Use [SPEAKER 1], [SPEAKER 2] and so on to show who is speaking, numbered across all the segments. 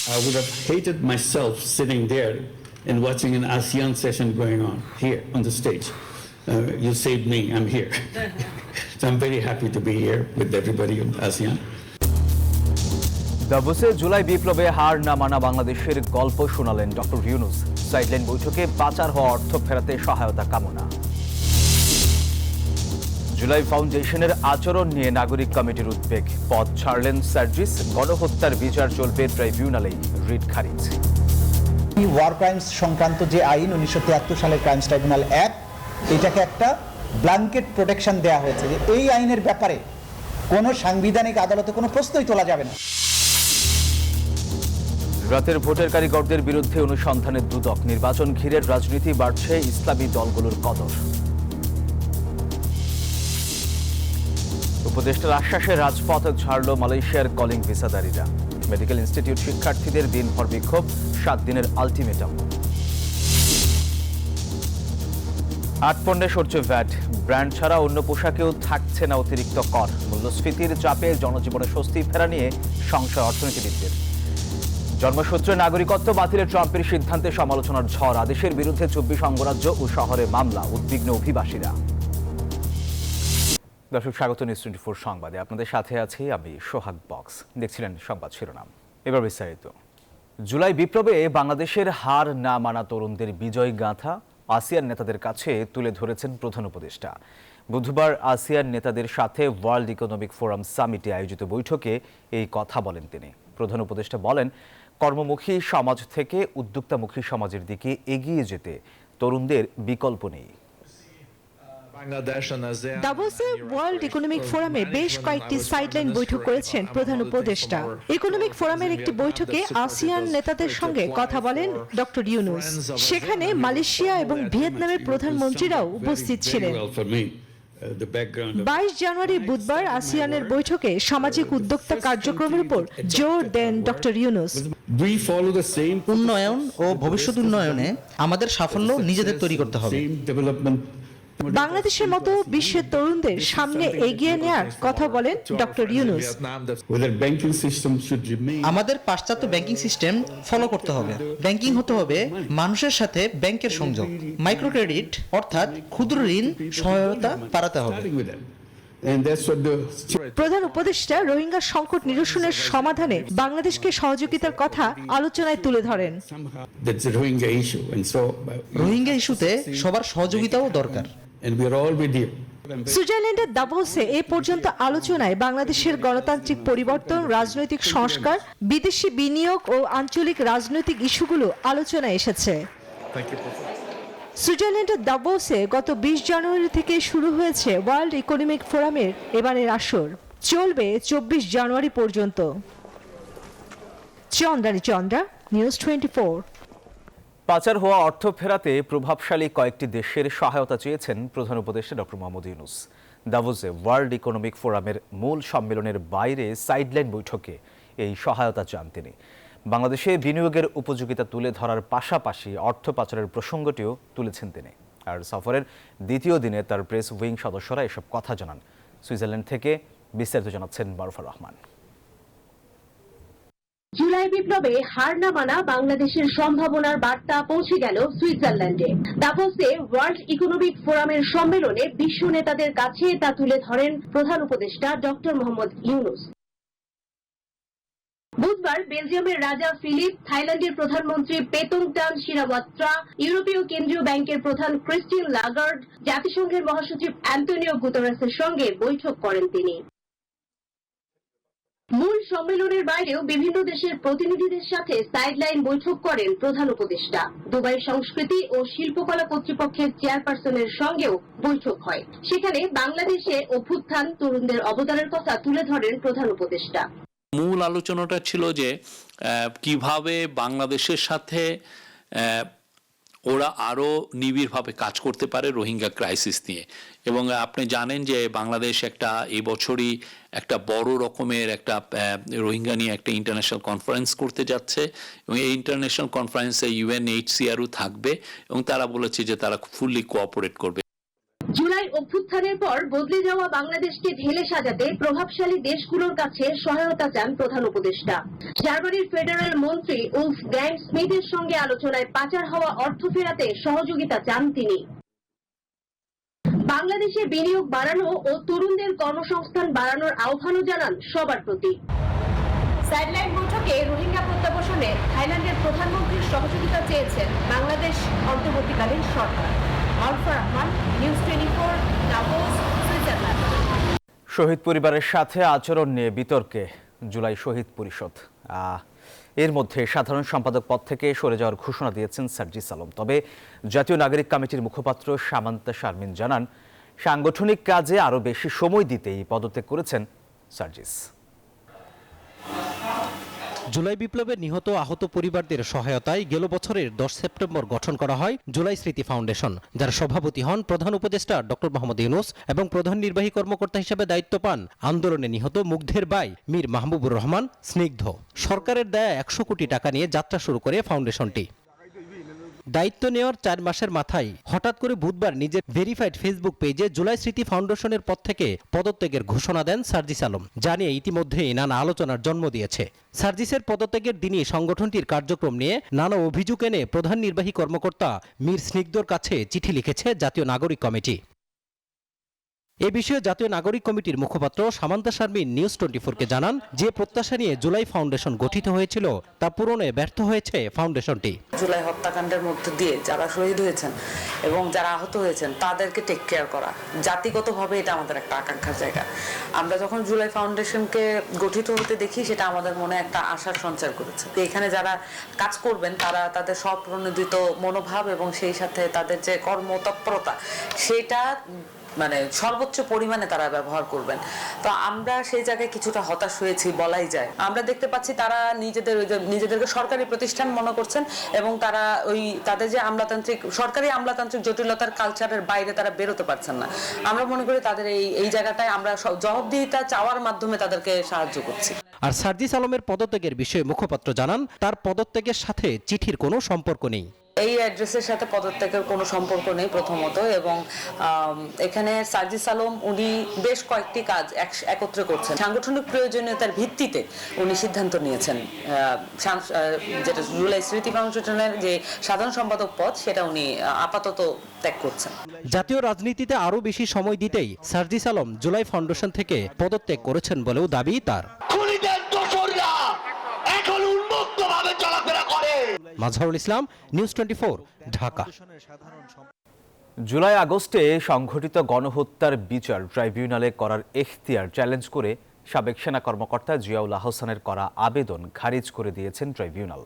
[SPEAKER 1] I would have hated myself sitting there and watching an ASEAN session going on here on the stage. You saved me, I'm here. So I'm very happy to be here with everybody in ASEAN.
[SPEAKER 2] দাভোসে July বিপ্লবে হার না মানা বাংলাদেশের গল্প শোনালেন doctor Yunus. Sideline বৈঠকে পাচার হওয়া অর্থ ফেরাতে সহায়তা কামনা। জুলাই ফাউন্ডেশনের আচরণ নিয়ে নাগরিক কমিটির উদ্বেগ। পদ ছাড়লেন সার্জিস। গণহত্যার বিচার চলবে ট্রাইব্যুনালেই, রিট খারিজ।
[SPEAKER 3] ওয়ার ক্রাইমস সংক্রান্ত যে আইন 1973 সালের ক্রাইমস ট্রাইব্যুনাল অ্যাক্ট, এটাকে একটা ব্ল্যাঙ্কেট প্রোটেকশন দেওয়া হয়েছে যে এই আইনের ব্যাপারে কোনো সাংবিধানিক আদালতে কোনো প্রশ্নই তোলা যাবে না।
[SPEAKER 2] রাতের ভোটের কারিগরদের বিরুদ্ধে অনুসন্ধানের দুদক। নির্বাচন ঘিরে রাজনীতি বাড়ছে ইসলামী দলগুলোর কদর। উপদেষ্টার আশ্বাসে রাজপথ ছাড়ল মালয়েশিয়ার কলিং ভিসাধারীরা। মেডিকেল ইনস্টিটিউট শিক্ষার্থীদের দিনভর বিক্ষোভ, 7 দিনের আলটিমেটাম। 8 পণ্যে সরছে ভ্যাট। ব্র্যান্ড ছাড়া অন্য পোশাকেও থাকছে না অতিরিক্ত কর। মূল্যস্ফীতির চাপে জনজীবনে স্বস্তি ফেরা নিয়ে সংশয় অর্থনীতিবিদদের। জন্মসূত্রে নাগরিকত্ব বাতিলের ট্রাম্পের সিদ্ধান্তে সমালোচনার ঝড়। আদেশের বিরুদ্ধে 24 অঙ্গরাজ্য ও শহরে মামলা, উদ্বিগ্ন অভিবাসীরা। দর্শক, স্বাগত নিউজ 24 সংবাদে। আপনাদের সাথে আছি আমি সোহাগ বক্স। দেখছিলেন সংবাদ শিরোনাম, এবার বিস্তারিত। জুলাই বিপ্লবে বাংলাদেশের হার না মানা তরুণদের বিজয় গাথা আসিয়ান নেতাদের কাছে তুলে ধরেছেন প্রধান উপদেষ্টা। বুধবার আসিয়ান নেতাদের সাথে ওয়ার্ল্ড ইকোনমিক ফোরাম সামিটে আয়োজিত বৈঠকে এই কথা বলেন তিনি। প্রধান উপদেষ্টা বলেন, কর্মমুখী সমাজ থেকে উদ্যোক্তামুখী সমাজের দিকে এগিয়ে যেতে তরুণদের বিকল্প নেই।
[SPEAKER 4] দাভোসে ওয়ার্ল্ড ইকোনমিক ফোরামে বেশ কয়েকটি সাইডলাইন বৈঠক করেছেন প্রধান উপদেষ্টা। ইকোনমিক ফোরামের একটি বৈঠকে আসিয়ান নেতাদের সঙ্গে কথা বলেন ডক্টর ইউনূস। সেখানে মালয়েশিয়া এবং ভিয়েতনামের প্রধানমন্ত্রীরাও উপস্থিত ছিলেন। 22 জানুয়ারি বুধবার আসিয়ানের বৈঠকে সামাজিক উদ্যোক্তা কার্যক্রমের উপর জোর দেন ডক্টর ইউনূস।
[SPEAKER 3] উন্নয়ন ও ভবিষ্যৎ উন্নয়নে আমাদের সাফল্য নিজেদের তৈরি করতে হবে।
[SPEAKER 4] বাংলাদেশের মতো বিশ্বের তরুণদের সামনে এগিয়ে নেয়ার কথা বলেন ডক্টর ইউনূস।
[SPEAKER 3] আমাদের পাশ্চাত্য ব্যাংকিং সিস্টেম ফলো করতে হবে। ব্যাংকিং হতে হবে মানুষের সাথে ব্যাংকের সংযোগ। মাইক্রো ক্রেডিট অর্থাৎ ক্ষুদ্র ঋণ সহায়তা বাড়াতে হবে।
[SPEAKER 4] প্রধান উপদেষ্টা রোহিঙ্গা সংকট নিরসনের সমাধানে বাংলাদেশকে সহযোগিতার কথা আলোচনায় তুলে ধরেন।
[SPEAKER 3] রোহিঙ্গা ইস্যুতে সবার সহযোগিতাও দরকার।
[SPEAKER 4] সুইজারল্যান্ডের দাভোসে এ পর্যন্ত আলোচনায় বাংলাদেশের গণতান্ত্রিক পরিবর্তন, রাজনৈতিক সংস্কার, বিদেশি বিনিয়োগ ও আঞ্চলিক রাজনৈতিক ইস্যুগুলো আলোচনায় এসেছে। সুইজারল্যান্ডের দাভোসে গত 20 জানুয়ারি থেকে শুরু হয়েছে ওয়ার্ল্ড ইকোনমিক ফোরামের এবারের আসর। চলবে 24 জানুয়ারি পর্যন্ত। চন্দ্রা, নিউজ 24।
[SPEAKER 2] পাচার হওয়া অর্থ ফেরাতে প্রভাবশালী কয়েকটি দেশের সহায়তা চেয়েছেন প্রধান উপদেষ্টা ডক্টর মোহাম্মদ ইউনূস। দাভোসে ওয়ার্ল্ড ইকোনমিক ফোরামের মূল সম্মেলনের বাইরে সাইডলাইন বৈঠকে এই সহায়তা চান তিনি। বাংলাদেশে বিনিয়োগের উপযোগিতা তুলে ধরার পাশাপাশি অর্থ পাচারের প্রসঙ্গটিও তুলেছেন তিনি। আর সফরের দ্বিতীয় দিনে তার প্রেস উইং সদস্যরা এসব কথা জানান। সুইজারল্যান্ড থেকে বিস্তারিত জানাচ্ছেন মারুফা রহমান।
[SPEAKER 5] জুলাই বিপ্লবে হার না মানা বাংলাদেশের সম্ভাবনার বার্তা পৌঁছে গেল সুইজারল্যান্ডে। দাভোসে ওয়ার্ল্ড ইকোনমিক ফোরামের সম্মেলনে বিশ্ব নেতাদের কাছে তা তুলে ধরেন প্রধান উপদেষ্টা ডক্টর মোহাম্মদ ইউনূস। বুধবার বেলজিয়ামের রাজা ফিলিপ, থাইল্যান্ডের প্রধানমন্ত্রী পেতুংটান শিরাওয়াত্রা, ইউরোপীয় কেন্দ্রীয় ব্যাংকের প্রধান ক্রিস্টিন লাগার্ড, জাতিসংঘের মহাসচিব অ্যান্টোনিও গুতেরেসের সঙ্গে বৈঠক করেন তিনি। মূল সম্মেলনের বাইরেও বিভিন্ন দেশের প্রতিনিধিদের সাথে সাইডলাইন বৈঠক করেন প্রধান উপদেষ্টা। দুবাই সংস্কৃতি ও শিল্পকলা কর্তৃপক্ষের চেয়ারপারসনের সঙ্গেও বৈঠক হয়। সেখানে বাংলাদেশে অভ্যুত্থান, তরুণদের অবদানের কথা তুলে ধরেন প্রধান উপদেষ্টা।
[SPEAKER 6] মূল আলোচনাটা ছিল যে কিভাবে বাংলাদেশের সাথে ওরা আরও নিবিড়ভাবে কাজ করতে পারে রোহিঙ্গা ক্রাইসিস নিয়ে। এবং আপনি জানেন যে বাংলাদেশ এই বছরই একটা বড় রকমের একটা রোহিঙ্গা নিয়ে একটা ইন্টারন্যাশনাল কনফারেন্স করতে যাচ্ছে এবং এই ইন্টারন্যাশনাল কনফারেন্সে UNHCRও থাকবে এবং তারা বলেছে যে তারা ফুললি কোঅপারেট করবে।
[SPEAKER 5] জুলাই অভ্যুত্থানের পর বদলে যাওয়া বাংলাদেশকে ঢেলে সাজাতে প্রভাবশালী দেশগুলোর কাছে সহায়তা চান প্রধান উপদেষ্টা। জার্মানির ফেডারেল মন্ত্রী উলফ গ্রাইম স্মিথের সঙ্গে আলোচনায় পাচার হওয়া অর্থ ফেরাতে সহযোগিতা চান তিনি। বাংলাদেশে বিনিয়োগ বাড়ানো ও তরুণদের কর্মসংস্থান বাড়ানোর আহ্বানও জানান সবার প্রতি। সাইডলাইন বৈঠকে রোহিঙ্গা প্রত্যাবাসনে থাইল্যান্ডের প্রধানমন্ত্রীর সহযোগিতা চেয়েছেন বাংলাদেশ অন্তর্বর্তীকালীন সরকার। Alfa Rahman, news 24, Davos, Switzerland.
[SPEAKER 2] শহীদ পরিবারের সাথে আচরণ নিয়ে বিতর্কে জুলাই শহীদ পরিষদ। এর মধ্যে সাধারণ সম্পাদক পদ থেকে সরে যাওয়ার ঘোষণা দিয়েছেন সার্জিস আলম। তবে জাতীয় নাগরিক কমিটির মুখপাত্র সামান্তা শারমিন জানান, সাংগঠনিক কাজে আরও বেশি সময় দিতেই পদত্যাগ করেছেন সার্জিস।
[SPEAKER 7] জুলাই বিপ্লবে নিহত আহত পরিবারদের সহায়তায় গেল বছরের 10 সেপ্টেম্বর গঠন করা হয় জুলাই স্মৃতি ফাউন্ডেশন, যার সভাপতি হন প্রধান উপদেষ্টা ডক্টর মোহাম্মদ ইউনূস এবং প্রধান নির্বাহী কর্মকর্তা হিসেবে দায়িত্ব পান আন্দোলনে নিহত মুগ্ধের ভাই মীর মাহবুবুর রহমান স্নিগ্ধ। সরকারের দেয়া 100 কোটি টাকা নিয়ে যাত্রা শুরু করে ফাউন্ডেশনটি। দায়িত্ব নেওয়ার 4 মাসের মাথায় হঠাৎ করে বুধবার নিজের ভেরিফাইড ফেসবুক পেজে জুলাই স্মৃতি ফাউন্ডেশনের পদ থেকে পদত্যাগের ঘোষণা দেন সার্জিস আলম, যা নিয়ে ইতিমধ্যেই নানা আলোচনার জন্ম দিয়েছে। সার্জিসের পদত্যাগের দিনই সংগঠনটির কার্যক্রম নিয়ে নানা অভিযোগ এনে প্রধান নির্বাহী কর্মকর্তা মীর স্নিগ্ধর কাছে চিঠি লিখেছে জাতীয় নাগরিক কমিটি। এ বিষয়ে জাতীয় নাগরিক কমিটির মুখপাত্র সামান্তা শারমিন নিউজ 24-কে জানান, যে প্রত্যাশা নিয়ে জুলাই ফাউন্ডেশন গঠিত হয়েছিল তা পূরণে ব্যর্থ হয়েছে ফাউন্ডেশনটি।
[SPEAKER 8] জুলাই হত্যাকাণ্ডের মধ্য দিয়ে যারা শহীদ হয়েছেন এবং যারা আহত হয়েছেন তাদেরকে টেক কেয়ার করা, জাতিগতভাবে এটা আমাদের একটা আকাঙ্ক্ষার জায়গা। আমরা যখন জুলাই ফাউন্ডেশনকে গঠিত হতে দেখি, সেটা আমাদের মনে একটা আশার সঞ্চার করেছে। এখানে যারা কাজ করবেন তারা তাদের স্বপ্রণোদিত মনোভাব এবং সেই সাথে তাদের যে কর্মতৎপরতা, সেটা মানে সর্বোচ্চ পরিমাণে তারা ব্যবহার করবেন। তো আমরা সেই জায়গায় কিছুটা হতাশ হয়েছি বলাই যায়। আমরা দেখতে পাচ্ছি তারা নিজেদেরকে সরকারি প্রতিষ্ঠান মনে করছেন এবং তারা তাদের যে সরকারি আমলাতান্ত্রিক জটিলতার কালচারের বাইরে তারা বেরোতে পারছেন না। আমরা মনে করি তাদের এই জায়গাটায় আমরা জবাবদিহিতা চাওয়ার মাধ্যমে তাদেরকে সাহায্য করছি।
[SPEAKER 7] আর সার্জিস আলমের পদত্যাগের বিষয়ে মুখপাত্র জানান, তার পদত্যাগের সাথে চিঠির কোনো সম্পর্ক নেই।
[SPEAKER 8] এই অ্যাড্রেসের সাথে পদত্যাগের কোনো সম্পর্ক নেই প্রথমত, এবং এখানে সার্জিস আলম উনি বেশ কয়েকটি কাজ একত্রে করছেন। সাংগঠনিক প্রয়োজনীয়তার ভিত্তিতে উনি সিদ্ধান্ত নিয়েছেন যেটা জুলাই স্মৃতি ফাউন্ডেশনের যে সাধারণ সম্পাদক পদ, সেটা উনি আপাতত ত্যাগ করছেন।
[SPEAKER 7] জাতীয় রাজনীতিতে আরও বেশি সময় দিতেই সার্জিস আলম জুলাই ফাউন্ডেশন থেকে পদত্যাগ করেছেন বলেও দাবি তার। মাজহারুল ইসলাম, নিউজ 24, ঢাকা।
[SPEAKER 2] জুলাই আগস্টে সংঘটিত গণহত্যার বিচার ট্রাইব্যুনালে করার এখতিয়ার চ্যালেঞ্জ করে সাবেক সেনা কর্মকর্তা জিয়াউল আহসানের করা আবেদন খারিজ করে দিয়েছেন ট্রাইব্যুনাল।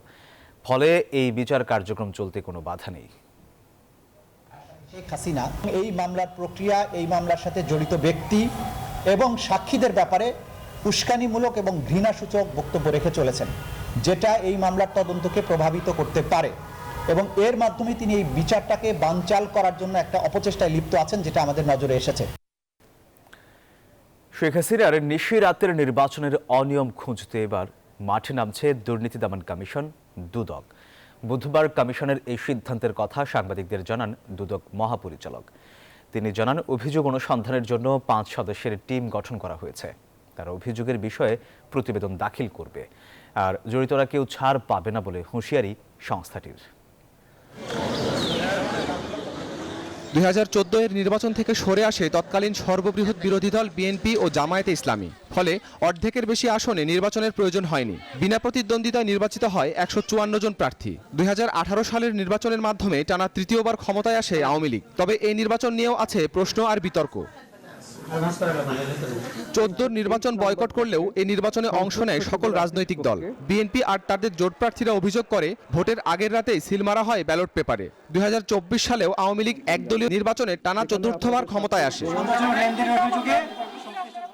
[SPEAKER 2] ফলে এই বিচার কার্যক্রম চলতে কোনো বাধা নেই।
[SPEAKER 3] শেখ হাসিনা এই মামলার প্রক্রিয়া, এই মামলার সাথে জড়িত ব্যক্তি এবং সাক্ষীদের ব্যাপারে উস্কানিমূলক এবং ঘৃণাসূচক বক্তব্য রেখে চলেছেন, যেটা এই মামলার তদন্তকে প্রভাবিত করতে পারে এবং এর মাধ্যমে তিনি এই বিচারটাকে বানচাল করার জন্য একটা অপচেষ্টায় লিপ্ত আছেন, যেটা আমাদের নজরে এসেছে।
[SPEAKER 2] শেখ হাসিনার নিশি রাতের নির্বাচনের অনিয়ম খুঁজতে এবার মাঠে নামছে দুর্নীতি দমন কমিশন দুদক। বুধবার কমিশনের এই সিদ্ধান্তের কথা সাংবাদিকদের জানান দুদক মহাপরিচালক। তিনি জানান, অভিযোগ অনুসন্ধানের জন্য 5 সদস্যের টিম গঠন করা হয়েছে। তারা অভিযোগের বিষয়ে প্রতিবেদন দাখিল করবে, আর জড়িতরা কেউ ছাড় পাবে না বলে হুঁশিয়ারি সংস্থাটির।
[SPEAKER 9] 2014 এর নির্বাচন থেকে সরে আসে তৎকালীন সর্ববৃহৎ বিরোধী দল বিএনপি ও জামায়াতে ইসলামী। ফলে অর্ধেকের বেশি আসনে নির্বাচনের প্রয়োজন হয়নি। বিনা প্রতিদ্বন্দ্বিতায় নির্বাচিত হয় 154 জন প্রার্থী। 2018 সালের নির্বাচনের মাধ্যমে টানা তৃতীয়বার ক্ষমতায় আসে আওয়ামী লীগ। তবে এই নির্বাচন নিয়েও আছে প্রশ্ন আর বিতর্ক। 14 নির্বাচন বয়কট করলেও এই নির্বাচনে অংশ নেয় সকল রাজনৈতিক দল। বিএনপি আর তাদের জোট প্রার্থীরা অভিযোগ করে, ভোটের আগের রাতেই সিল মারা হয় ব্যালট পেপারে। 2024 সালেও আওয়ামী লীগ একদলীয় নির্বাচনে টানা চতুর্থবার ক্ষমতায় আসে।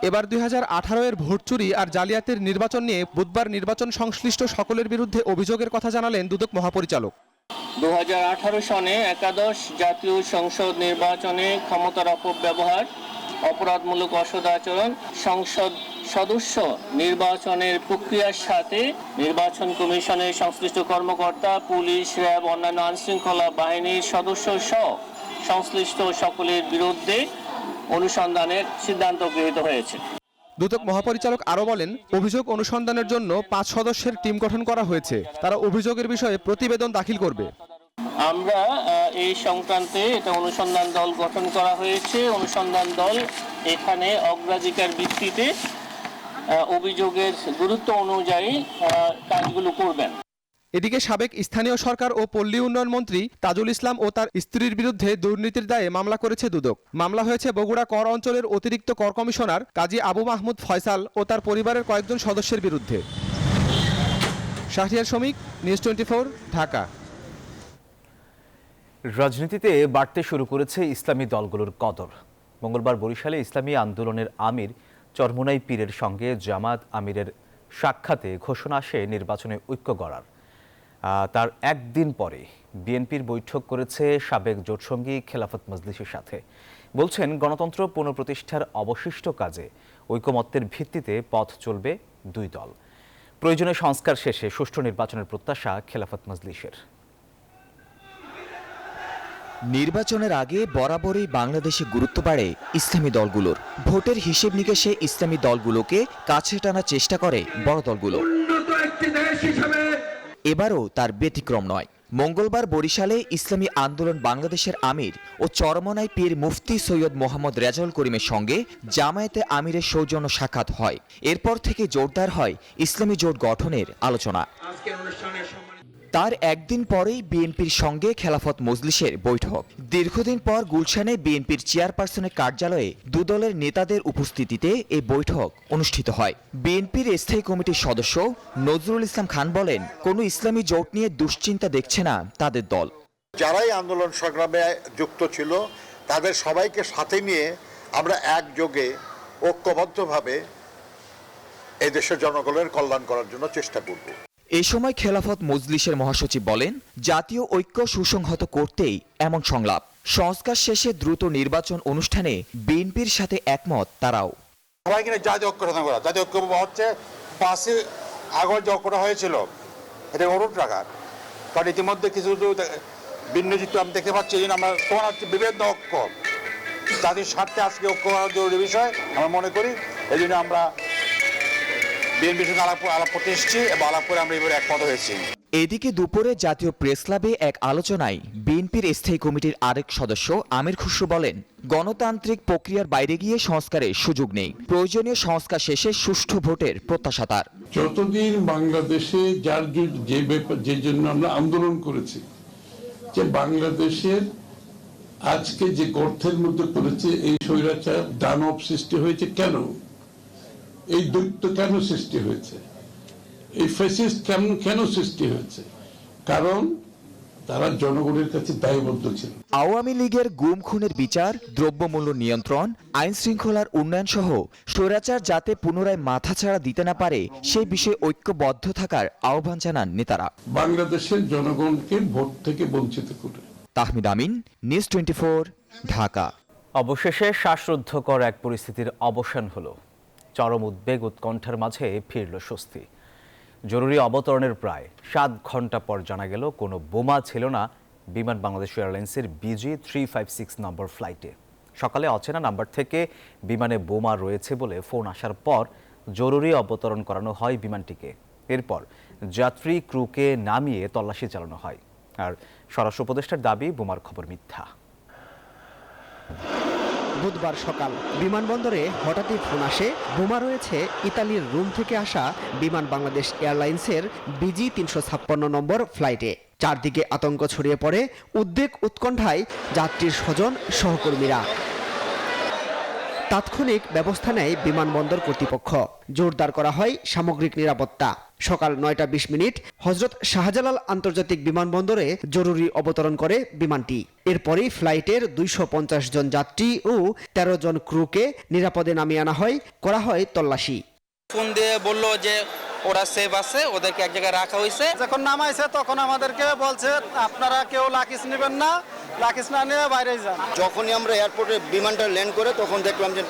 [SPEAKER 9] এবার 2018 এর ভোট চুরি আর জালিয়াতির নির্বাচন নিয়ে বুধবার নির্বাচন সংশ্লিষ্ট সকলের বিরুদ্ধে অভিযোগের কথা জানালেন দুদক মহাপরিচালক।
[SPEAKER 10] 2018 সনে একাদশ জাতীয় সংসদ নির্বাচনে ক্ষমতার অপব্যবহার, অপরাধমূলক অসদাচরণ, সংসদ সদস্য নির্বাচনের প্রক্রিয়ার সাথে নির্বাচন কমিশনের সংশ্লিষ্ট কর্মকর্তা, পুলিশ, র্যাব, অন্যান্য আইনশৃঙ্খলা বাহিনীর সদস্য সহ সংশ্লিষ্ট সকলের বিরুদ্ধে অনুসন্ধানের সিদ্ধান্ত গৃহীত হয়েছে।
[SPEAKER 9] দুদক মহাপরিচালক আরও বলেন, অভিযোগ অনুসন্ধানের জন্য 5 সদস্যের টিম গঠন করা হয়েছে। তারা অভিযোগের বিষয়ে প্রতিবেদন দাখিল করবে।
[SPEAKER 10] আমরা এই সংক্রান্তে এটা অনুসন্ধান দল গঠন করা হয়েছে। অনুসন্ধান দল এখানে অগ্রাধিকার ভিত্তিতে অভিযোগের গুরুত্ব অনুযায়ী কাজগুলো করবেন।
[SPEAKER 9] এদিকে সাবেক স্থানীয় সরকার ও পল্লী উন্নয়ন মন্ত্রী তাজুল ইসলাম ও তার স্ত্রীর বিরুদ্ধে দুর্নীতির দায়ে মামলা করেছে দুদক। মামলা হয়েছে বগুড়া কর অঞ্চলের অতিরিক্ত কর কমিশনার কাজী আবু মাহমুদ ফয়সাল ও তার পরিবারের কয়েকজন সদস্যের বিরুদ্ধে। শাহরিয়ার শমিক, নিউজ 24, ঢাকা।
[SPEAKER 2] রাজনীতিতে বাড়তে শুরু করেছে ইসলামী দলগুলোর কদর। মঙ্গলবার বরিশালে ইসলামী আন্দোলনের আমির চরমোনাই পীরের সঙ্গে জামাত আমিরের সাক্ষাতে ঘোষণা আসে নির্বাচনে ঐক্য গড়ার। তার একদিন পরে বিএনপির বৈঠক করেছে সাবেক জোটসঙ্গী খেলাফত মজলিসের সাথে। বলছেন, গণতন্ত্র পুনঃপ্রতিষ্ঠার অবশিষ্ট কাজে ঐকমত্যের ভিত্তিতে পথ চলবে দুই দল। প্রয়োজনে সংস্কার শেষে সুষ্ঠু নির্বাচনের প্রত্যাশা খেলাফত মজলিসের।
[SPEAKER 11] নির্বাচনের আগে বরাবরই বাংলাদেশে গুরুত্ব বাড়ে ইসলামী দলগুলোর। ভোটের হিসেব নিকেশে ইসলামী দলগুলোকে কাছে টানার চেষ্টা করে বড় দলগুলো। এবারও তার ব্যতিক্রম নয়। মঙ্গলবার বরিশালে ইসলামী আন্দোলন বাংলাদেশের আমির ও চরমোনাই পীর মুফতি সৈয়দ মোহাম্মদ রেজাউল করিমের সঙ্গে জামায়াতে আমিরের সৌজন্য সাক্ষাৎ হয়। এরপর থেকে জোরদার হয় ইসলামী জোট গঠনের আলোচনা। তার একদিন পরেই বিএনপির সঙ্গে খেলাফত মজলিসের বৈঠক। দীর্ঘদিন পর গুলশানে বিএনপির চেয়ারপারসনের কার্যালয়ে দুদলের নেতাদের উপস্থিতিতে এই বৈঠক অনুষ্ঠিত হয়। বিএনপির স্থায়ী কমিটির সদস্য নজরুল ইসলাম খান বলেন, কোনো ইসলামী জোট নিয়ে দুশ্চিন্তা দেখছে না তাদের দল।
[SPEAKER 12] যারাই আন্দোলন সংগ্রামে যুক্ত ছিল তাদের সবাইকে সাথে নিয়ে আমরা একযোগে ঐক্যবদ্ধভাবে এই দেশের জনগণের কল্যাণ করার জন্য চেষ্টা করব।
[SPEAKER 11] এ সময় খেলাফত মজলিসের মহাসচিব বলেন, জাতীয় ঐক্য সুসংহত করতেই এমন সংলাপ। সংস্কার শেষে দ্রুত নির্বাচন অনুষ্ঠানে বিএনপির সাথে একমত তারাও।
[SPEAKER 12] সবাই কিনে জাতীয় ঐক্য সাধন করা, জাতীয় ঐক্য হচ্ছে 5 আগস্ট যে ঐক্যটা হয়েছিল এটা অটুট রাখার। কারণ ইতিমধ্যে কিছু ভিন্ন চিত্র আমি দেখতে পাচ্ছি। আমরা তোমার হচ্ছে বিভিন্ন ঐক্য, জাতির স্বার্থে আজকে ঐক্য করার জরুরি বিষয় আমরা মনে করি। এই জন্য আমরা বিএনপির সঙ্গে আলাপ করতে এসেছি এবং আলাপ করে আমরা এবারে একমত হয়েছি।
[SPEAKER 11] এদিকে দুপুরে জাতীয় প্রেস ক্লাবে এক আলোচনায় বিএনপির স্থায়ী কমিটির আরেক সদস্য আমির খুসরু বলেন, গণতান্ত্রিক প্রক্রিয়ার বাইরে গিয়ে সংস্কারের সুযোগ নেই। প্রয়োজনীয় সংস্কার শেষে সুষ্ঠু ভোটের প্রত্যাশা তার।
[SPEAKER 13] যতদিন বাংলাদেশে যে জন্য আমরা আন্দোলন করেছি, যে বাংলাদেশের আজকে যে গর্তের মধ্যে পড়েছে, এই স্বৈরাচার দানব সৃষ্টি হয়েছে কেন, এই দৈত্য কেন সৃষ্টি হয়েছে, এই ফ্যাসিস্ট কেন সৃষ্টি হয়েছে? কারণ তারা জনগণের কাছে দায়বদ্ধ ছিল।
[SPEAKER 11] আওয়ামী লীগের গুম খুনের বিচার, দ্রব্যমূল্য নিয়ন্ত্রণ, আইন শৃঙ্খলার উন্নয়ন সহ স্বৈরাচার যাতে পুনরায় মাথাছাড়া দিতে না পারে সেই বিষয়ে ঐক্যবদ্ধ থাকার আহ্বান জানান নেতারা।
[SPEAKER 13] বাংলাদেশের জনগণকে ভোট থেকে বঞ্চিত করে।
[SPEAKER 11] তাহমিদ আমিন, নিউজ 24, ঢাকা।
[SPEAKER 2] অবশেষে শ্বাসরুদ্ধকর এক পরিস্থিতির অবসান হলো। চরম উদ্বেগ উৎকণ্ঠার মাঝে ফিরল স্বস্তি। জরুরি অবতরণের প্রায় 7 ঘন্টা পর জানা গেল কোনো বোমা ছিল না বিমান বাংলাদেশ এয়ারলাইন্সের BG356 নম্বর ফ্লাইটে। সকালে অচেনা নাম্বার থেকে বিমানে বোমা রয়েছে বলে ফোন আসার পর জরুরি অবতরণ করানো হয় বিমানটিকে। এরপর যাত্রী ক্রুকে নামিয়ে তল্লাশি চালানো হয়। আর স্বরাষ্ট্র উপদেষ্টার দাবি, বোমার খবর মিথ্যা।
[SPEAKER 14] বুধবার সকাল বিমানবন্দরে হঠাৎই ফোন আসে, বোমা রয়েছে ইতালির রোম থেকে আসা বিমান বাংলাদেশ এয়ারলাইন্সের BG356 নম্বর ফ্লাইটে। চারদিকে আতঙ্ক ছড়িয়ে পড়ে, উদ্বেগ উৎকণ্ঠায় যাত্রীর স্বজন সহকর্মীরা। তাৎক্ষণিক ব্যবস্থা নেয় বিমানবন্দর কর্তৃপক্ষ। জোরদার করা হয় সামগ্রিক নিরাপত্তা। সকাল 9টা 20 মিনিট হযরত শাহজালাল আন্তর্জাতিক বিমানবন্দরে জরুরি অবতরণ করে বিমানটি। এরপরই ফ্লাইটের 250 জন যাত্রী ও 13 জন ক্রুকে নিরাপদে নামিয়ে আনা হয়, করা হয় তল্লাশি।
[SPEAKER 15] ফোন দিয়ে বললো যে ওরা সেফ আছে, ওদেরকে এক জায়গায় রাখা হয়েছে।
[SPEAKER 16] যখন নামাইছে তখন আমাদেরকে বলছে আপনারা কেউ লাকিস নেবেন না, লাকিস না নিয়ে বাইরে যান।
[SPEAKER 17] যখনই আমরা এয়ারপোর্টে বিমানটা ল্যান্ড করে তখন দেখলাম যে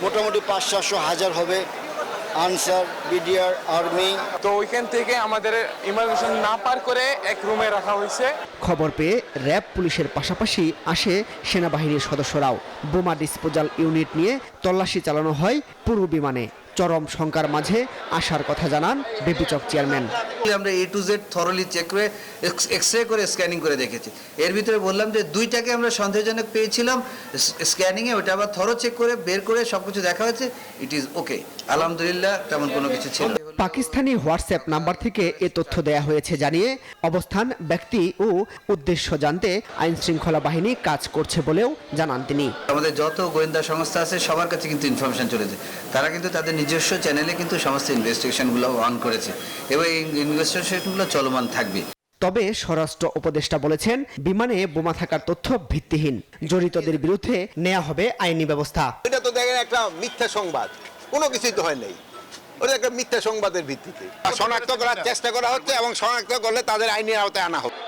[SPEAKER 17] মোটামুটি 500-600 হাজার হবে আনসার, বিডিআর, আর্মি।
[SPEAKER 18] তো ওইখান থেকে আমাদের ইমিগ্রেশন না পার করে এক রুমে রাখা হয়েছে।
[SPEAKER 14] খবর পেয়ে র্যাব পুলিশের পাশাপাশি আসে সেনাবাহিনীর সদস্যরাও। বোমা ডিসপোজাল ইউনিট নিয়ে তল্লাশি চালানো হয় পুরো বিমানে। চরম শঙ্কার মাঝে আসার কথা জানান বেবিচক চেয়ারম্যান।
[SPEAKER 19] আমরা A to Z thoroughly check করে এক্সরে করে স্ক্যানিং করে দেখেছি। এর ভিতরে বললাম যে 2টাকে আমরা সন্দেহজনক পেয়েছিলাম স্ক্যানিংয়ে, ওটা আবার থরো চেক করে বের করে সবকিছু দেখা হয়েছে, ইট ইজ ওকে, আলহামদুলিল্লাহ তেমন কোনো কিছু ছিল না।
[SPEAKER 14] পাকিস্তানি হোয়াটসঅ্যাপ নাম্বার থেকে এ তথ্য দেয়া হয়েছে জানিয়ে অবস্থান, ব্যক্তি ও উদ্দেশ্য জানতে আইন শৃঙ্খলা বাহিনী কাজ করছে বলেও জানান তিনি।
[SPEAKER 19] আমাদের যত গোয়েন্দা সংস্থা আছে সবার কাছে কিন্তু ইনফরমেশন চলেছে, তারা কিন্তু তাদের নিজস্ব চ্যানেলে কিন্তু সমস্ত ইনভেস্টিগেশনগুলো অন করেছে এবং এই ইনভেস্টিগেশনগুলো চলমান থাকবে।
[SPEAKER 14] তবে স্বরাষ্ট্র উপদেষ্টা বলেছেন, বিমানে বোমা থাকার তথ্য ভিত্তিহীন, জড়িতদের বিরুদ্ধে নেওয়া হবে আইনি ব্যবস্থা।
[SPEAKER 17] এটা তো দেখেন একটা মিথ্যা সংবাদ, কোনো কিছুই তো হয় নাই, ওটা একটা মিথ্যা সংবাদের ভিত্তিতে শনাক্ত করার চেষ্টা করা হচ্ছে এবং শনাক্ত করলে তাদের আইনের আওতায় আনা হবে।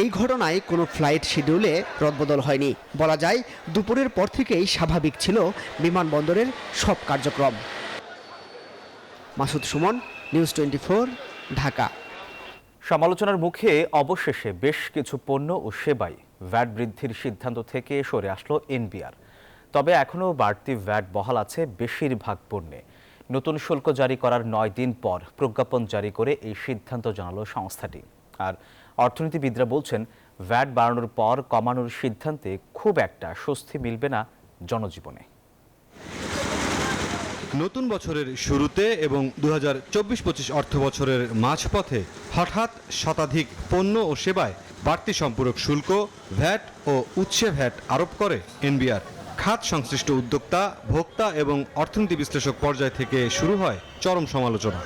[SPEAKER 14] এই ঘটনায় কোনো ফ্লাইট শিডিউলে রদবদল হয়নি। বলা যায় দুপুরের পর থেকেই স্বাভাবিক ছিল বিমানবন্দরের সব কার্যক্রম। মাসুদ সুমন, নিউজ 24, ঢাকা।
[SPEAKER 2] সমালোচনার মুখে অবশেষে বেশ কিছু পণ্য ও সেবায় ভ্যাট বৃদ্ধির সিদ্ধান্ত থেকে সরে আসলো এনবিআর। তবে এখনও বাড়তি ভ্যাট বহাল আছে বেশিরভাগ পণ্যে। নতুন শুল্ক জারি করার 9 দিন পর প্রজ্ঞাপন জারি করে এই সিদ্ধান্ত জানালো সংস্থাটি। আর অর্থনীতিবিদরা বলছেন, ভ্যাট বাড়ানোর পর কমানোর সিদ্ধান্তে খুব একটা স্বস্তি মিলবে না জনজীবনে।
[SPEAKER 20] নতুন বছরের শুরুতে এবং 2024-25 অর্থ বছরের মাঝপথে হঠাৎ শতাধিক পণ্য ও সেবায় বাড়তি সম্পূরক শুল্ক, ভ্যাট ও উৎসে ভ্যাট আরোপ করে এনবিআর। খাত সংশ্লিষ্ট উদ্যোক্তা, ভোক্তা এবং অর্থনীতি বিশ্লেষক পর্যায় থেকে শুরু হয় চরম সমালোচনা।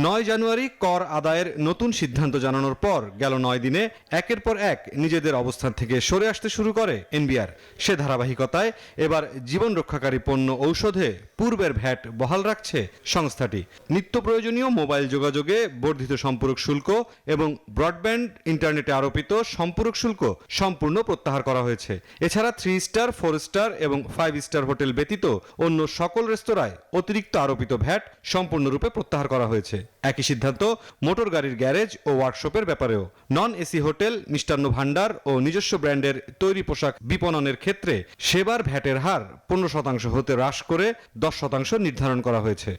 [SPEAKER 20] 9 জানুয়ারি কর আদায়ের নতুন সিদ্ধান্ত জানানোর পর গেল 9 দিনে একের পর এক নিজেদের অবস্থান থেকে সরে আসতে শুরু করে এনবিআর। সে ধারাবাহিকতায় এবার জীবন রক্ষাকারী পণ্য ঔষধে পূর্বের ভ্যাট বহাল রাখছে সংস্থাটি। নিত্য প্রয়োজনীয় মোবাইল যোগাযোগে বর্ধিত সম্পূরক শুল্ক এবং ব্রডব্যান্ড ইন্টারনেটে আরোপিত সম্পূরক শুল্ক সম্পূর্ণ প্রত্যাহার করা হয়েছে। এছাড়া 3 স্টার, 4 স্টার এবং 5 স্টার হোটেল ব্যতীত অন্য সকল রেস্তোরাঁয় অতিরিক্ত আরোপিত ভ্যাট সম্পূর্ণরূপে প্রত্যাহার করা হয়েছে। একই সিদ্ধান্ত মোটর গাড়ির গ্যারেজ ও ওয়ার্কশপের ব্যাপারেও। Non AC hotel, Mishtanna Bhandar ও নিজস্ব ব্র্যান্ডের তৈরি পোশাক বিপণনের ক্ষেত্রে সেবার ভ্যাটের হার 15% হতে হ্রাস করে 10% নির্ধারণ করা হয়েছে।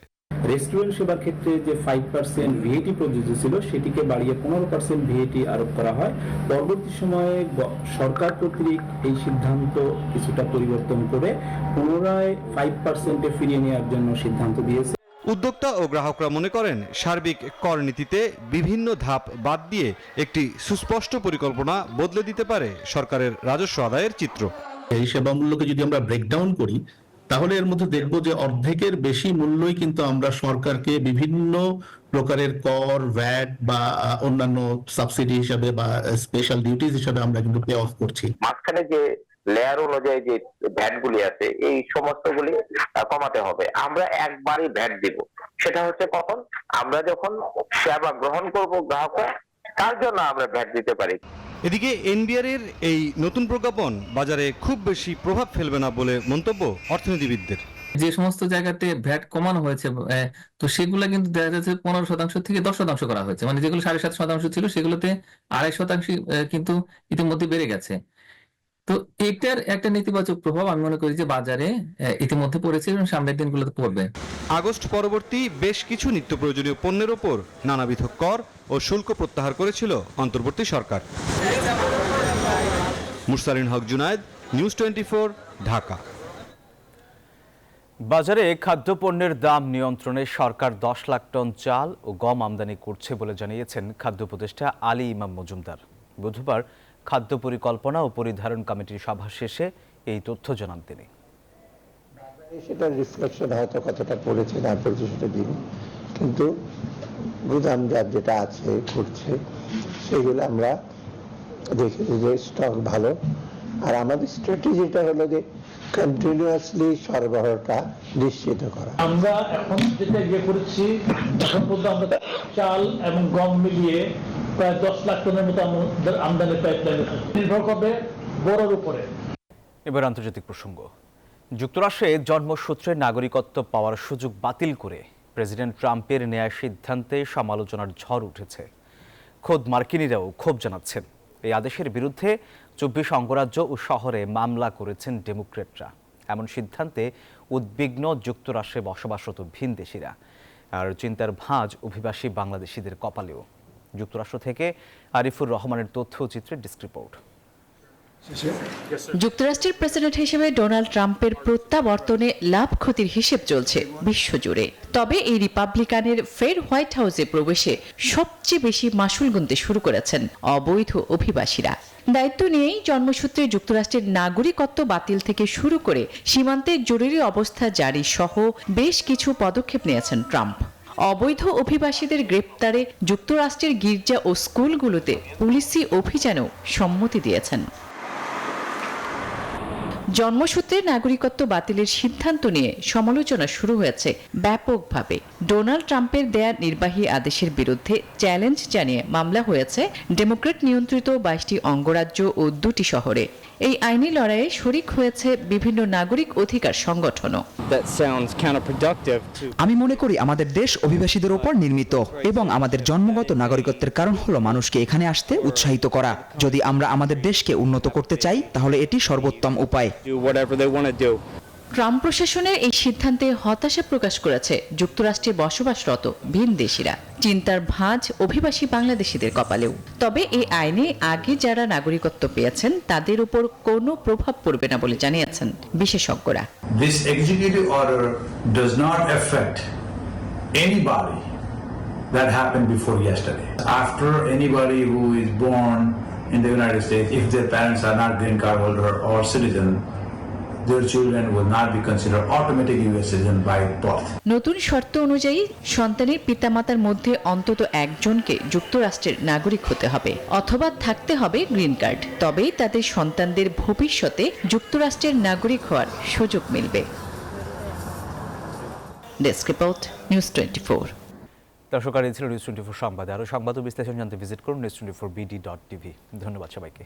[SPEAKER 21] রেস্টুরেন্ট সেবার ক্ষেত্রে যে 5% ভিএটি প্রযোজ্য ছিল সেটিকে বাড়িয়ে 15% ভিএটি আরোপ করা হয়। পরবর্তী সময়ে সরকার কর্তৃক এই সিদ্ধান্ত কিছুটা পরিবর্তন করে পুনরায় 5%-এ ফিরিয়ে নেওয়ার জন্য সিদ্ধান্ত দিয়েছে।
[SPEAKER 20] উদ্যোক্তা ও গ্রাহকরা মনে করেন, সার্বিক কর নীতিতে বিভিন্ন ধাপ বাদ দিয়ে একটি সুস্পষ্ট পরিকল্পনা বদলে দিতে পারে সরকারের রাজস্ব আদায়ের চিত্র।
[SPEAKER 22] এই সেবা মূল্যকে যদি আমরা ব্রেকডাউন করি তাহলে এর মধ্যে দেখব যে অর্ধেকের বেশি মূল্যই কিন্তু আমরা সরকারকে বিভিন্ন প্রকারের কর, ভ্যাট বা অন্যান্য সাবসিডি হিসাবে বা স্পেশাল ডিউটিজ হিসাবে আমরা কিন্তু পে অফ করছি।
[SPEAKER 23] মাঝখানে যে লেয়ার অনুযায়ী যে ভ্যাট গুলি আছে এই সমস্ত গুলি কমাতে হবে। আমরা একবারই ভ্যাট দিব, সেটা হচ্ছে কখন আমরা যখন সেবা গ্রহণ করব গ্রাহকরা, তার জন্য আমরা ভ্যাট দিতে পারি।
[SPEAKER 20] এদিকে এনবিআর এর এই নতুন প্রজ্ঞাপন বাজারে খুব বেশি প্রভাব ফেলবে না বলে মন্তব্য অর্থনীতিবিদদের।
[SPEAKER 24] যে সমস্ত জায়গাতে ভ্যাট কমানো হয়েছে তো সেগুলো কিন্তু দেখা যাচ্ছে 15% থেকে 10% করা হয়েছে, মানে যেগুলো 7.5% ছিল সেগুলোতে 2.5% কিন্তু ইতিমধ্যে বেড়ে গেছে। তো এটার একটা নেতিবাচক প্রভাব আমি মনে করি যে বাজারে ইতিমধ্যে পড়েছে এবং সামনের দিনগুলোতে পড়বে।
[SPEAKER 20] আগস্ট পরবর্তী বেশ কিছু নিত্য প্রয়োজনীয় পণ্যের ওপর নানাবিধ কর ও শুল্ক প্রত্যাহার করেছিল অন্তর্বর্তী সরকার। মুরসালিন হক জুনায়েদ, নিউজ 24, ঢাকা।
[SPEAKER 2] বাজারে খাদ্যপণ্যের দাম নিয়ন্ত্রণে সরকার 10 লাখ টন চাল ও গম আমদানি করছে বলে জানিয়েছেন খাদ্য উপদেষ্টা আলী ইমাম মজুমদার। বুধবার খাদ্য পরিকল্পনা ও পরিধারণ কমিটির সভা শেষে এই তথ্য জানান তিনি।
[SPEAKER 25] সেটা রিফ্লেকশন হয়তো কতটা পড়েছে না পড়েছে সেটা দিন, কিন্তু গুদামজাত যেটা আছে করছে সেগুলো আমরা দেখি যে স্টক ভালো। আর আমাদের স্ট্র্যাটেজিটা হলো যে কন্টিনিউয়াসলি সরবরাহটা নিশ্চিত করা।
[SPEAKER 21] আমরা এখন যেটা ইয়ে করেছি, এখন পর্যন্ত আমরা চাল এবং গম মিলিয়ে প্রায় 10 লাখ টনের মতো আমদানি পাইপলাইন নির্ভর করবে বড়র উপরে।
[SPEAKER 2] এবার আন্তর্জাতিক প্রসঙ্গ। যুক্তরাষ্ট্রে জন্মসূত্রে নাগরিকত্ব পাওয়ার সুযোগ বাতিল করে প্রেসিডেন্ট ট্রাম্পের নেয়া সিদ্ধান্তে সমালোচনার ঝড় উঠেছে। খোদ মার্কিনিরাও ক্ষোভ জানাচ্ছেন। এই আদেশের বিরুদ্ধে 24 অঙ্গরাজ্য ও শহরে মামলা করেছেন ডেমোক্র্যাটরা। এমন সিদ্ধান্তে উদ্বিগ্ন যুক্তরাষ্ট্রে বসবাসরত ভিনদেশিরা, আর চিন্তার ভাঁজ অভিবাসী বাংলাদেশিদের কপালেও। যুক্তরাষ্ট্র থেকে আরিফুর রহমানের তথ্যচিত্রের ডেস্ক রিপোর্ট।
[SPEAKER 1] যুক্তরাষ্ট্রের প্রেসিডেন্ট হিসেবে ডোনাল্ড ট্রাম্পের প্রত্যাবর্তনে লাভ ক্ষতির হিসেব চলছে বিশ্বজুড়ে। তবে এই রিপাবলিকানের ফের হোয়াইট হাউসে প্রবেশে সবচেয়ে বেশি মাশুল গুনতে শুরু করেছেন অবৈধ অভিবাসীরা। দায়িত্ব নিয়েই জন্মসূত্রে যুক্তরাষ্ট্রের নাগরিকত্ব বাতিল থেকে শুরু করে সীমান্তে জরুরি অবস্থা জারি সহ বেশ কিছু পদক্ষেপ নিয়েছেন ট্রাম্প। অবৈধ অভিবাসীদের গ্রেপ্তারে যুক্তরাষ্ট্রের গির্জা ও স্কুলগুলোতে পুলিশি অভিযানেও সম্মতি দিয়েছেন। জন্মসূত্রে নাগরিকত্ব বাতিলের সিদ্ধান্ত নিয়ে সমালোচনা শুরু হয়েছে ব্যাপকভাবে। ডোনাল্ড ট্রাম্পের দেয়া নির্বাহী আদেশের বিরুদ্ধে চ্যালেঞ্জ জানিয়ে মামলা হয়েছে ডেমোক্র্যাট নিয়ন্ত্রিত 22টি অঙ্গরাজ্য ও 2টি শহরে। এই আইনি লড়াইয়ে শরিক হয়েছে বিভিন্ন নাগরিক অধিকার সংগঠনও।
[SPEAKER 4] আমি মনে করি আমাদের দেশ অভিবাসীদের উপর নির্মিত এবং আমাদের জন্মগত নাগরিকত্বের কারণ হলো মানুষকে এখানে আসতে উৎসাহিত করা। যদি আমরা আমাদের দেশকে উন্নত করতে চাই তাহলে এটি সর্বোত্তম উপায়।
[SPEAKER 1] ট্রাম্প প্রশাসনের এই সিদ্ধান্তে হতাশা প্রকাশ করেছে যুক্তরাষ্ট্রে বসবাসরত ভিনদেশিরা। চিন্তার ভাঁজ অভিবাসী বাংলাদেশিদের কপালেও। তবে এই আইনে আগে যারা নাগরিকত্ব পেয়েছেন তাদের উপর কোনো প্রভাব পড়বে না বলে জানিয়েছেন বিশেষজ্ঞরা।
[SPEAKER 5] This executive order does not affect anybody that happened before yesterday. After anybody who is born in the United States, if their parents are not green card holder or citizen, their children will not be considered automatic US citizen by birth.
[SPEAKER 1] নতুন শর্ত অনুযায়ী সন্তানের পিতামাতার মধ্যে অন্তত একজনকে যুক্তরাষ্ট্রের নাগরিক হতে হবে অথবা থাকতে হবে গ্রিন কার্ড। তবেই তাদের সন্তানদের ভবিষ্যতে যুক্তরাষ্ট্রের নাগরিক হওয়ার সুযোগ মিলবে। Desk report, news 24।
[SPEAKER 2] দর্শক, আর এই ছিল নিউজ 24 সংবাদ। আরও সংবাদ ও বিশ্লেষণ জানতে ভিজিট করুন news24bd.tv। ধন্যবাদ সবাইকে।